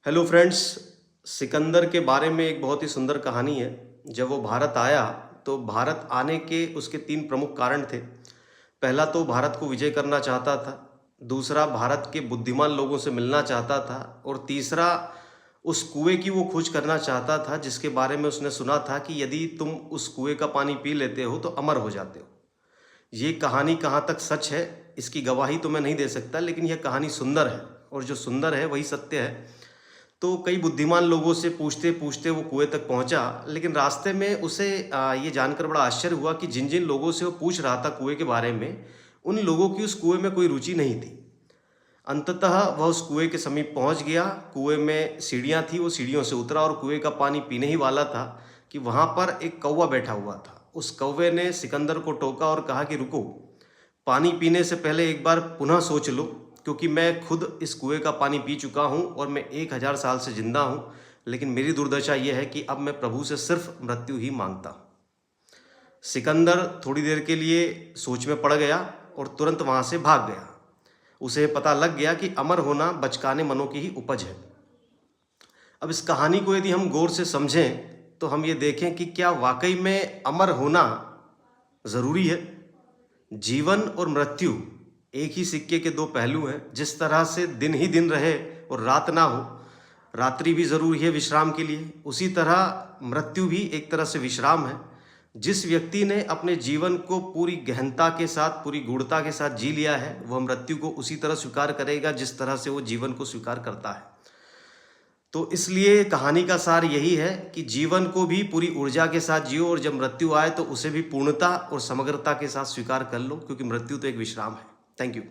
Hello friends. Sikandar के बारे में एक बहुत ही सुंदर कहानी है। जब वो भारत आया तो भारत आने के उसके तीन प्रमुख कारण थे। पहला तो भारत को विजय करना चाहता था, दूसरा भारत के बुद्धिमान लोगों से मिलना चाहता था, और तीसरा उस कुएं की वो खोज करना चाहता था जिसके बारे में उसने सुना था कि यदि तुम उस कुएं का पानी पी लेते हो तो अमर हो जाते हो। ये कहानी कहाँ तक सच है इसकी गवाही तो मैं नहीं दे सकता, लेकिन यह कहानी सुंदर है और जो सुंदर है वही सत्य है। तो कई बुद्धिमान लोगों से पूछते पूछते वो कुएं तक पहुंचा, लेकिन रास्ते में उसे ये जानकर बड़ा आश्चर्य हुआ कि जिन जिन लोगों से वो पूछ रहा था कुएं के बारे में, उन लोगों की उस कुएं में कोई रुचि नहीं थी। अंततः वह उस कुएं के समीप पहुंच गया। कुएं में सीढ़ियां थी, वो सीढ़ियों से उतरा और कुएं का पानी पीने ही वाला था कि वहां पर एक कौवा बैठा हुआ था। उस कौवे ने सिकंदर को टोका और कहा कि रुको, पानी पीने से पहले एक बार पुनः सोच लो, क्योंकि मैं खुद इस कुएं का पानी पी चुका हूं और मैं 1000 साल से जिंदा हूं, लेकिन मेरी दुर्दशा यह है कि अब मैं प्रभु से सिर्फ मृत्यु ही मांगता हूं। सिकंदर थोड़ी देर के लिए सोच में पड़ गया और तुरंत वहां से भाग गया। उसे पता लग गया कि अमर होना बचकाने मनों की ही उपज है। अब इस कहानी को यदि हम गौर से समझें तो हम ये देखें कि क्या वाकई में अमर होना ज़रूरी है। जीवन और मृत्यु एक ही सिक्के के दो पहलू हैं। जिस तरह से दिन ही दिन रहे और रात ना हो, रात्रि भी ज़रूरी है विश्राम के लिए, उसी तरह मृत्यु भी एक तरह से विश्राम है। जिस व्यक्ति ने अपने जीवन को पूरी गहनता के साथ, पूरी गूढ़ता के साथ जी लिया है, वह मृत्यु को उसी तरह स्वीकार करेगा जिस तरह से वो जीवन को स्वीकार करता है। तो इसलिए कहानी का सार यही है कि जीवन को भी पूरी ऊर्जा के साथ जियो, और जब मृत्यु आए तो उसे भी पूर्णता और समग्रता के साथ स्वीकार कर लो, क्योंकि मृत्यु तो एक विश्राम है। Thank you.